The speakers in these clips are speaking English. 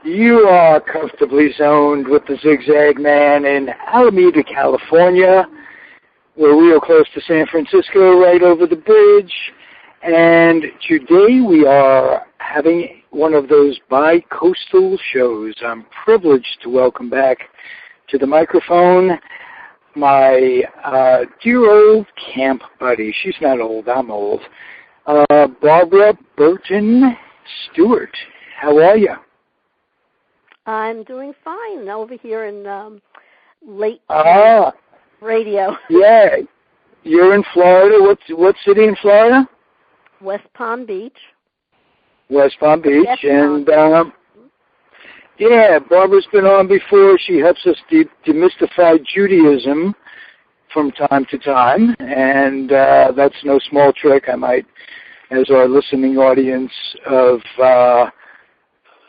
You are comfortably zoned with the Zigzag Man in Alameda, California. We're real close to San Francisco, right over the bridge. And today we are having one of those bi-coastal shows. I'm privileged to welcome back to the microphone my dear old camp buddy. She's not old, I'm old. Barbara Burton Stewart. How are you? I'm doing fine over here in late radio. Yeah, you're in Florida. What city in Florida? West Palm Beach. West Palm Beach, Yes, and yeah, Barbara's been on before. She helps us demystify Judaism from time to time, and that's no small trick. I might, as our listening audience of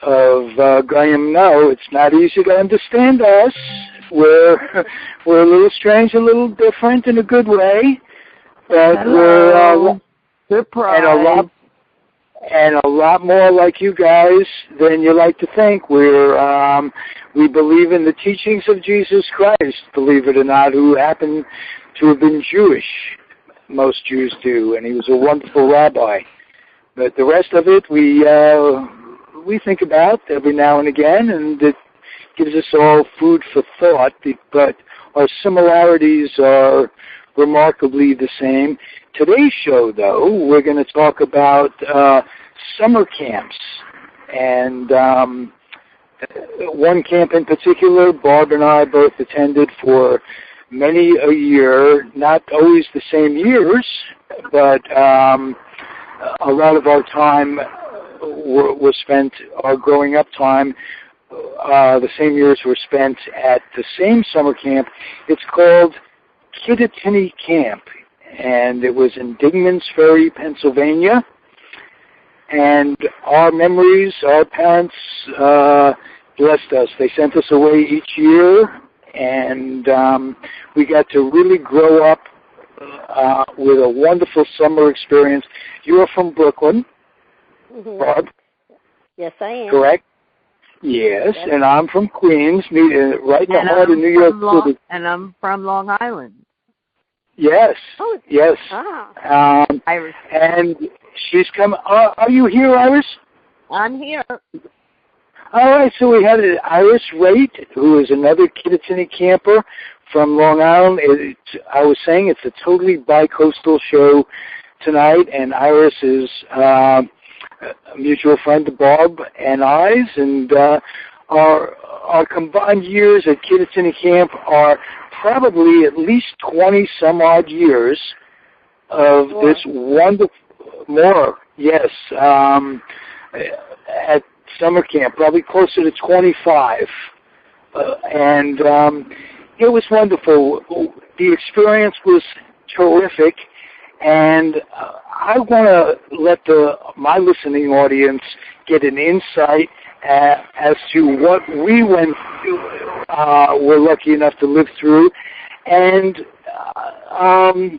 Goyim know, it's not easy to understand us. We're a little strange, a little different in a good way, but we're and a lot more like you guys than you like to think. We believe in the teachings of Jesus Christ, believe it or not, who happened to have been Jewish. Most Jews do, and he was a wonderful rabbi. But the rest of it, we think about every now and again, and it gives us all food for thought, but our similarities are remarkably the same. Today's show, though, we're going to talk about summer camps, and one camp in particular, Barb and I both attended for many a year, not always the same years, but a lot of our time was spent, our growing up time, the same years were spent at the same summer camp. It's called Kittatinny Camp, and it was in Dingman's Ferry, Pennsylvania. And our memories, our parents blessed us. They sent us away each year, and we got to really grow up with a wonderful summer experience. You're from Brooklyn, Barb? Yes, I am. Correct? Yes, and I'm from Queens, right in the heart of New York City. And I'm from Long Island. Yes, yes. Iris. And she's come. Are you here, Iris? I'm here. All right, so we had Iris Rait, who is another Kittatinny camper from Long Island. I was saying it's a totally bi-coastal show tonight, and Iris is a mutual friend of Barb and I's, and our combined years at Kittatinny Camp are probably at least 20-some-odd years of this wonderful, yes, at summer camp, probably closer to 25. And it was wonderful. The experience was terrific, and I want to let my listening audience get an insight as to what we were lucky enough to live through. And I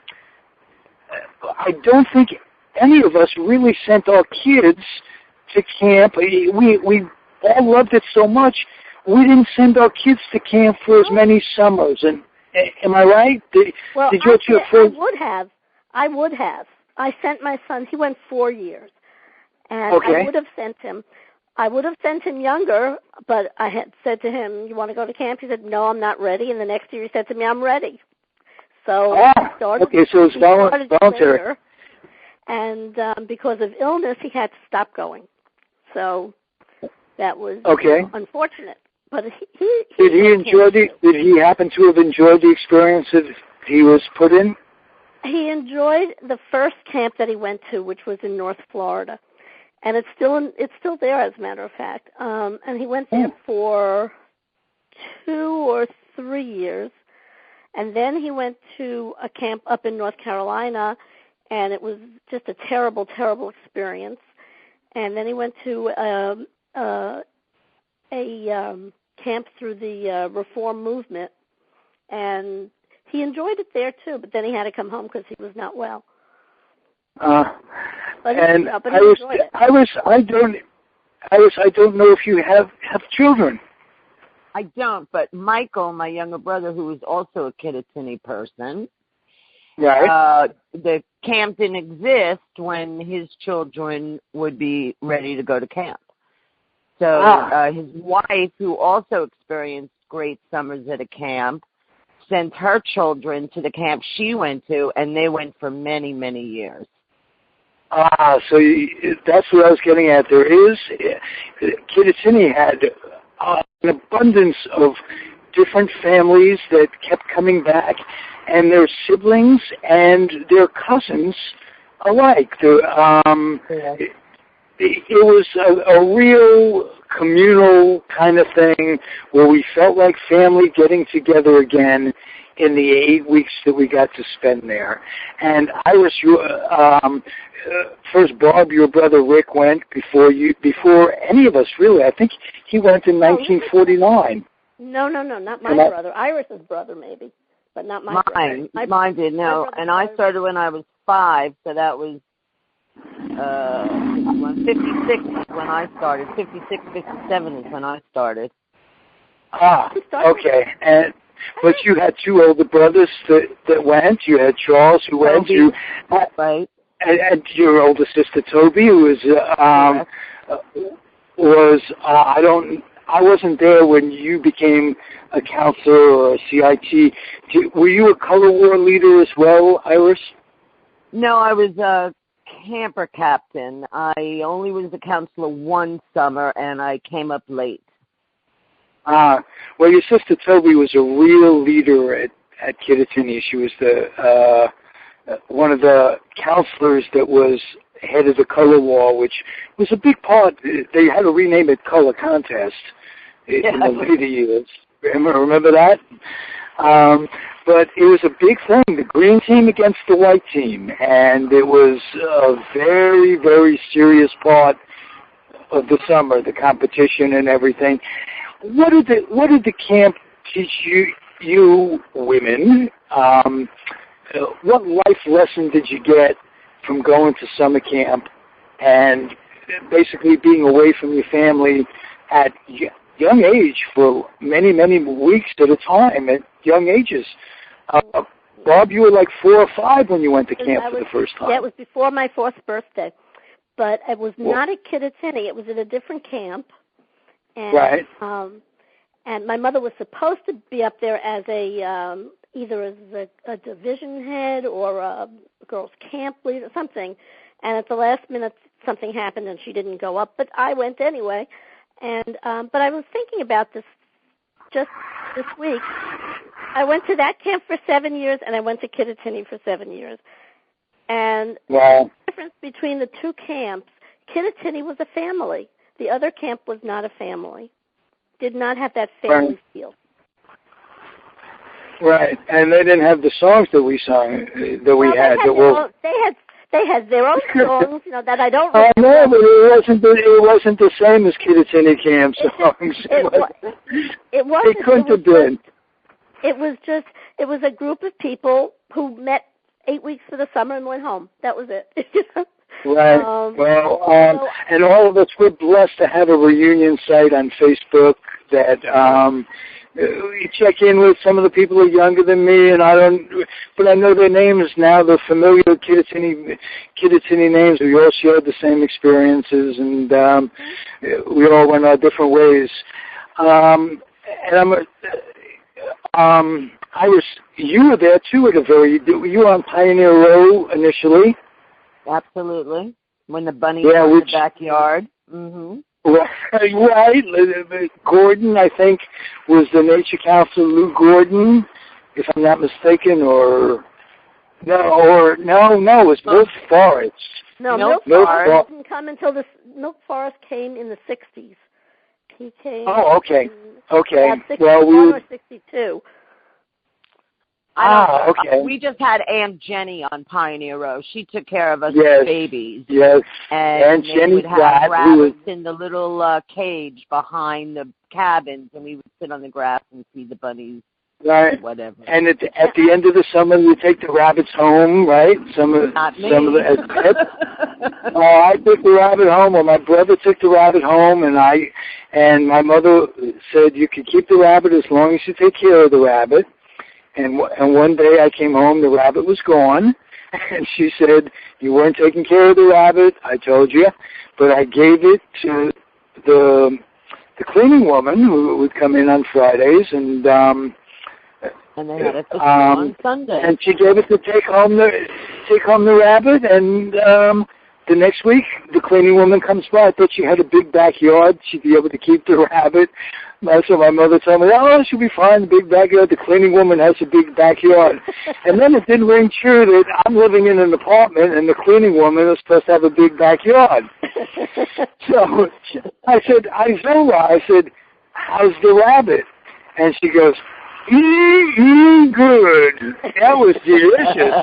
don't think any of us really sent our kids to camp. We all loved it so much, we didn't send our kids to camp for as many summers. And am I right? I would have. I sent my son. He went 4 years, and I would have sent him. I would have sent him younger, but I had said to him, "You want to go to camp?" He said, "No, I'm not ready." And the next year he said to me, "I'm ready." So so it's voluntary. Later, and because of illness, he had to stop going. So that was unfortunate. But did he happen to have enjoyed the experience that he was put in? He enjoyed the first camp that he went to, which was in North Florida, and it's still there, as a matter of fact. And he went there for 2 or 3 years, and then he went to a camp up in North Carolina, and it was just a terrible, terrible experience. And then he went to a camp through the Reform movement, and he enjoyed it there too. But then he had to come home because he was not well. But he enjoyed it. I don't know if you have have children. I don't, but Michael, my younger brother, who is also a Kittatinny person, Right. The camp didn't exist when his children would be ready to go to camp. So his wife, who also experienced great summers at a camp, sent her children to the camp she went to, and they went for many, many years. So that's what I was getting at. There is, Kittatinny had an abundance of different families that kept coming back, and their siblings and their cousins alike. It was a real communal kind of thing where we felt like family getting together again in the 8 weeks that we got to spend there. And Iris, first Bob, your brother Rick went before any of us really. I think he went in 1949. No, not my brother. Iris's brother maybe, but not my brother. Mine did, no. And I started when I was 5, so that was 56 when I started. 56, 57 is when I started. Okay. But you had 2 older brothers that went. You had Charles who went. Right. And your older sister Toby, who I wasn't there when you became a counselor or a CIT. Were you a color war leader as well, Iris? No, I was a camper captain. I only was a counselor one summer, and I came up late. Well, your sister Toby was a real leader at Kittatinny. She was one of the counselors that was head of the color wall, which was a big part. They had to rename it Color Contest in the later years. Remember that? But it was a big thing, the green team against the white team, and it was a very, very serious part of the summer, the competition and everything. What did the camp teach you women? What life lesson did you get from going to summer camp and basically being away from your family at young age for many, many weeks at a time at young ages? Bob, you were like 4 or 5 when you went to camp for the first time. Yeah, it was before my 4th birthday. But it was not at Kittatinny. It was at a different camp. And, right. And my mother was supposed to be up there as either as a division head or a girls' camp leader, something. And at the last minute, something happened and she didn't go up. But I went anyway. And but I was thinking about this just this week. I went to that camp for 7 years, and I went to Kittatinny for 7 years. And the difference between the 2 camps, Kittatinny was a family. The other camp was not a family. Did not have that family feel. Right, and they didn't have the songs that we sang, that we had. They had their own songs, that I don't. I know, but it wasn't the same as Kittatinny camp songs. It wasn't. It couldn't have been. It was a group of people who met 8 weeks for the summer and went home. That was it. Right. And all of us, we're blessed to have a reunion site on Facebook that you check in with. Some of the people are younger than me, but I know their names now. They're familiar Kittatinny names. We all shared the same experiences, and we all went our different ways. Iris, you were there too you were on Pioneer Row initially. Absolutely. When the bunnies were in the backyard. Mm-hmm. Right. Gordon, I think, was the nature counselor, Lou Gordon, if I'm not mistaken, No, it was Milk Forest. No, Milk Forest didn't come until Milk Forest came in the 60s. He came. Oh, okay. Okay. 61 or 62. Okay. We just had Aunt Jenny on Pioneer Row. She took care of us as babies. Yes. And Aunt Jenny would have rabbits in the little cage behind the cabins, and we would sit on the grass and see the bunnies Right. Whatever. And at the end of the summer, you take the rabbits home, right? Some of the as pets. I took the rabbit home, or my brother took the rabbit home, and my mother said you could keep the rabbit as long as you take care of the rabbit. And one day I came home, the rabbit was gone, and she said, you weren't taking care of the rabbit. I told you, but I gave it to the cleaning woman who would come in on Fridays, and they had it for on Sunday. And she gave it to take home the rabbit, and the next week the cleaning woman comes by. I thought she had a big backyard. She'd be able to keep the rabbit. That's what my mother told me. Oh, she'll be fine, the big backyard. The cleaning woman has a big backyard. And then it didn't ring true that I'm living in an apartment and the cleaning woman is supposed to have a big backyard. So I said, I said, how's the rabbit? And she goes, good. That was delicious.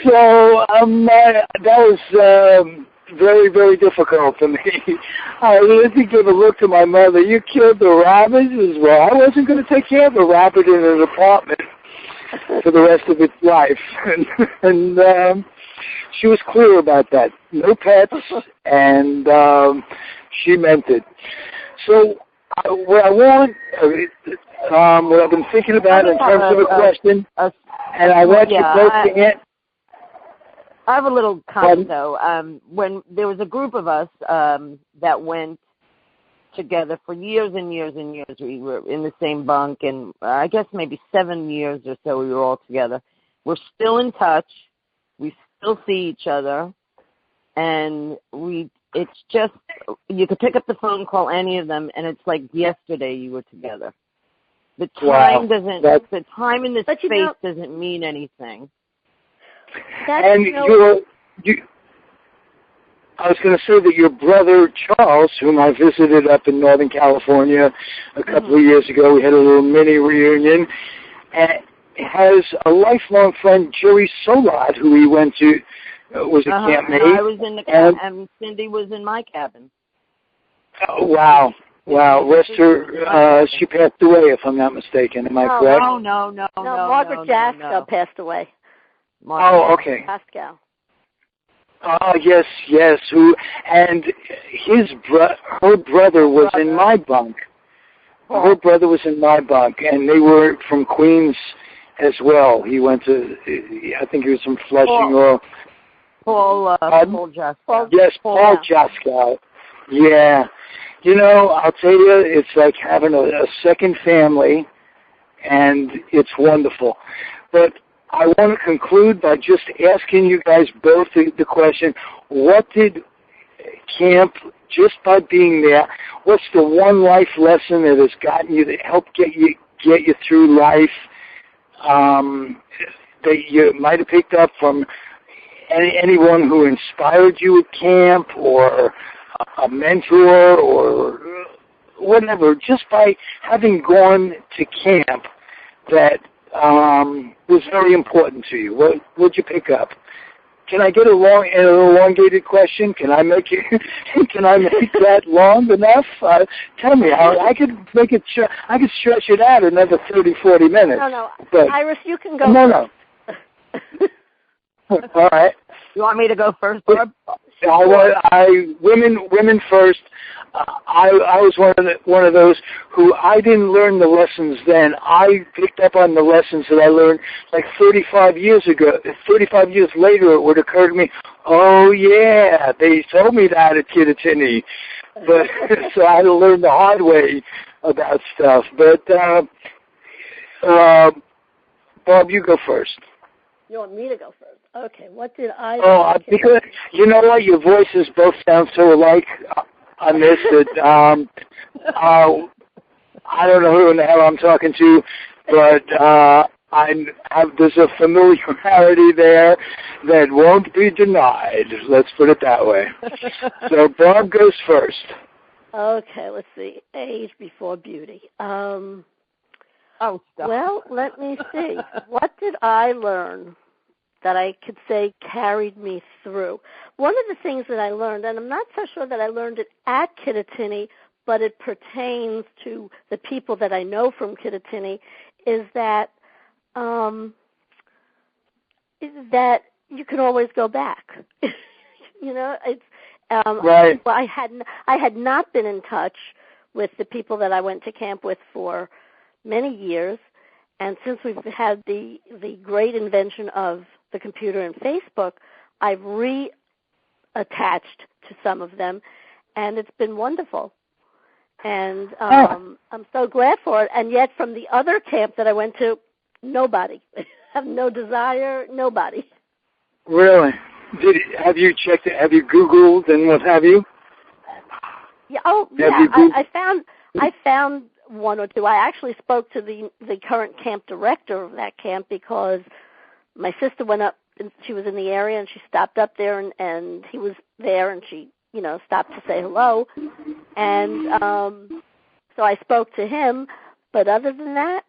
So that was very, very difficult for me. I had to give a look to my mother. You killed the rabbit as well. I wasn't going to take care of a rabbit in an apartment for the rest of its life. And she was clear about that. No pets, and she meant it. So what I want, what I've been thinking about in terms of a question, and I want you both to answer. I have a little comment, though. When there was a group of us that went together for years and years and years, we were in the same bunk, and I guess maybe 7 years or so we were all together. We're still in touch. We still see each other, and it's just, you could pick up the phone, call any of them, and it's like yesterday you were together. The time the time in the space doesn't mean anything. And I was going to say that your brother Charles, whom I visited up in Northern California a couple of years ago, we had a little mini reunion, and has a lifelong friend, Jerry Solot, who he went to, was a campmate. I was in the cabin, and Cindy was in my cabin. Oh, wow. Rest her, she passed away, if I'm not mistaken. Am I correct? No, Margaret Jasko passed away. Okay. Pascal. Oh, yes. And her brother was in my bunk. Her brother was in my bunk, and they were from Queens as well. He went to, I think he was from Flushing or... Paul Jaskow. Yes, Paul Jaskow. Yeah. You know, I'll tell you, it's like having a second family, and it's wonderful. But I want to conclude by just asking you guys both the question, what did camp, just by being there, what's the one life lesson that has gotten you, that helped get you through life, that you might have picked up from anyone who inspired you at camp, or a mentor, or whatever, just by having gone to camp that was very important to you? What would you pick up? Can I get an elongated question? Can I make it? Can I make that long enough? Tell me how I could make it. I could stretch it out another 30, 40 minutes. No. But, Iris, you can go. No. All right. You want me to go first, Barb? Women first. I was one of those who I didn't learn the lessons then. I picked up on the lessons that I learned like 35 years ago. 35 years later, it would occur to me, oh yeah, they told me that at Kittatinny. But so I had to learn the hard way about stuff. But Bob, you go first. You want me to go first? Okay. What did I? Because you know what, your voices both sound so alike on this that I don't know who in the hell I'm talking to, but there's a familiarity there that won't be denied. Let's put it that way. So Bob goes first. Okay. Let's see. Age before beauty. Stop. Well, let me see. What did I learn that I could say carried me through? One of the things that I learned, and I'm not so sure that I learned it at Kittatinny, but it pertains to the people that I know from Kittatinny, is that you can always go back. You know, it's right. Well, I had not been in touch with the people that I went to camp with for many years, and since we've had the great invention of the computer and Facebook, I've reattached to some of them, and it's been wonderful. And I'm so glad for it. And yet, from the other camp that I went to, nobody. I have no desire. Nobody. Really? Have you checked it? Have you Googled and what have you? Yeah. Oh, yeah. I found one or two. I actually spoke to the current camp director of that camp because my sister went up and she was in the area and she stopped up there and he was there and she, you know, stopped to say hello. And so I spoke to him. But other than that,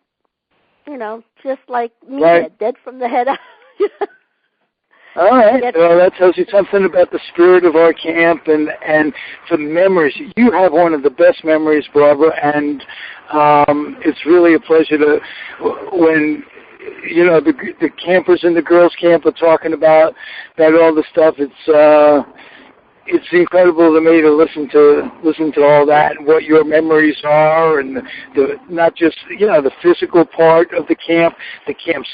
you know, just like me, right. Dead from the head out. All right. Well, that tells you something about the spirit of our camp and the memories. You have one of the best memories, Barbara, and it's really a pleasure to, when, you know, the campers in the girls' camp are talking about all the stuff. It's incredible to me to listen to all that and what your memories are, and the not just, you know, the physical part of the camp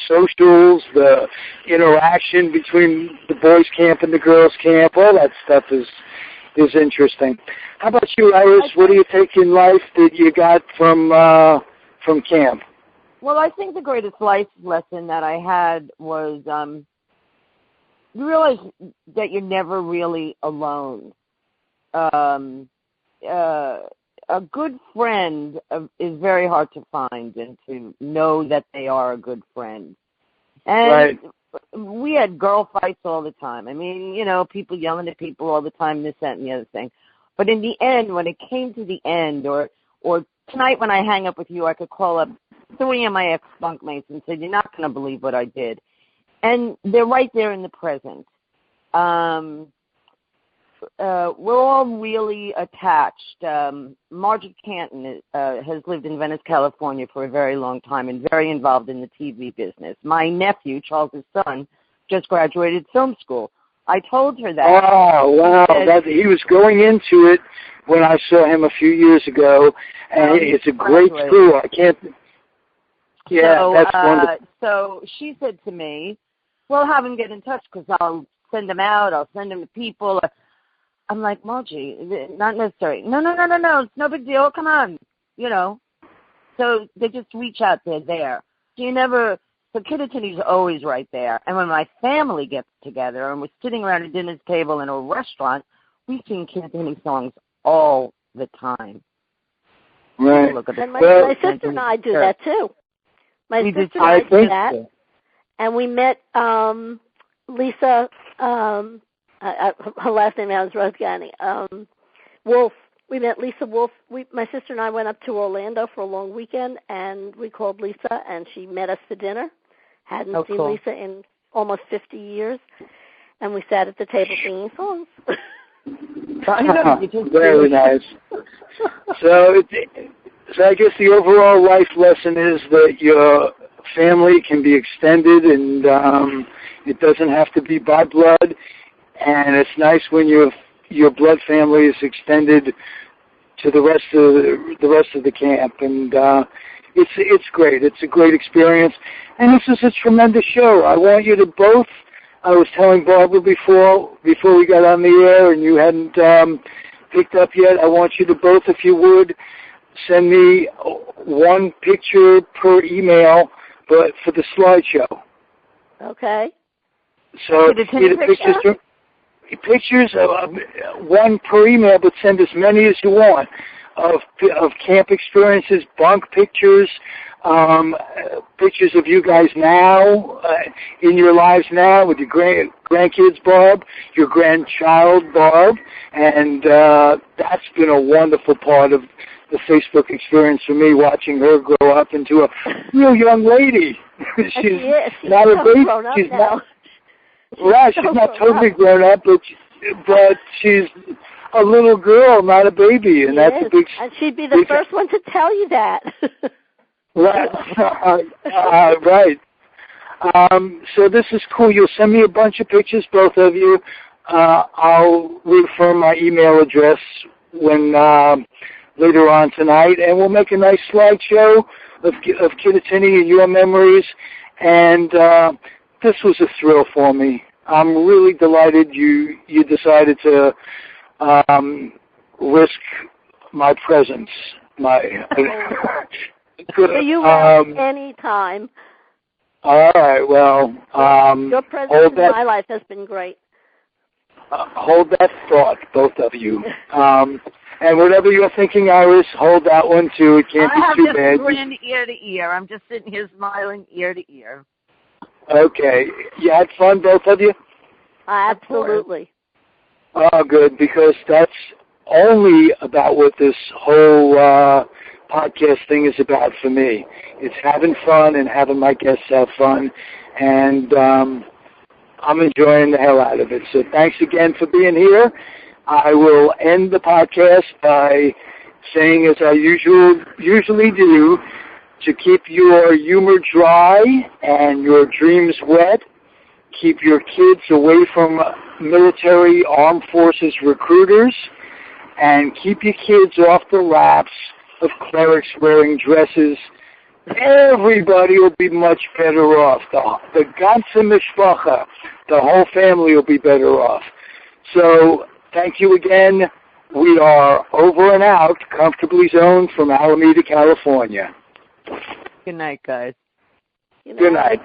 socials, the interaction between the boys' camp and the girls' camp. All that stuff is interesting. How about you, Iris? What do you take in life that you got from camp? Well, I think the greatest life lesson that I had was you realize that you're never really alone. A good friend is very hard to find, and to know that they are a good friend. And right. We had girl fights all the time. I mean, you know, people yelling at people all the time, this, that, and the other thing. But in the end, when it came to the end, or tonight when I hang up with you, I could call up 3 of my ex-bunkmates and say, you're not going to believe what I did. And they're right there in the present. We're all really attached. Margaret Canton has lived in Venice, California for a very long time and very involved in the TV business. My nephew, Charles' son, just graduated film school. I told her that. Oh, wow. He was going into it when I saw him a few years ago, and it's a great school. I can't... Yeah, so, that's wonderful. So she said to me, well, have him get in touch because I'll send him out. I'll send him to people. I'm like, Margie, not necessary. No, it's no big deal. Come on, you know. So they just reach out. They're there. So Kittatinny's always right there. And when my family gets together and we're sitting around a dinner table in a restaurant, we sing Kittatinny songs all the time. Right. And my sister and I do that too. My sister and I do that. So. And we met Lisa, her last name is Rosgani, Wolf. We met Lisa Wolf. My sister and I went up to Orlando for a long weekend, and we called Lisa, and she met us for dinner. Hadn't seen cool. Lisa in almost 50 years, and we sat at the table singing songs. Very nice. So I guess the overall life lesson is that your family can be extended, and it doesn't have to be by blood. And it's nice when your blood family is extended to the rest of the camp, and it's great. It's a great experience, and this is a tremendous show. I want you to both. I was telling Barbara before we got on the air, and you hadn't picked up yet. I want you to both, if you would, send me one picture per email, but for the slideshow. Okay. So pictures of one per email, but send as many as you want of camp experiences, bunk pictures, pictures of you guys now, in your lives now with your grandkids, Barb, your grandchild, Barb, and that's been a wonderful part of the Facebook experience for me, watching her grow up into a real young lady. She's not a baby. She's not. Right, she's not totally grown up, but she's a little girl, not a baby, and that's a big. And she'd be the first one to tell you that. Right. Right. So this is cool. You'll send me a bunch of pictures, both of you. I'll reaffirm my email address when later on tonight, and we'll make a nice slideshow of Kittatinny and your memories. And this was a thrill for me. I'm really delighted you decided to risk my presence. So you will any time. All right. Well, your presence in my life has been great. Hold that thought, both of you. And whatever you're thinking, Iris, hold that one too. It can't be too bad. I have just grin ear to ear. I'm just sitting here smiling ear to ear. Okay. You had fun, both of you? Absolutely. Oh, good, because that's only about what this whole podcast thing is about for me. It's having fun and having my guests have fun, and I'm enjoying the hell out of it. So thanks again for being here. I will end the podcast by saying, as I usually do, to keep your humor dry and your dreams wet. Keep your kids away from military armed forces recruiters, and keep your kids off the laps of clerics wearing dresses. Everybody will be much better off. The ganze Mishpacha, the whole family will be better off. So thank you again. We are over and out, comfortably zoned from Alameda, California. Good night, guys. Good night. Good night.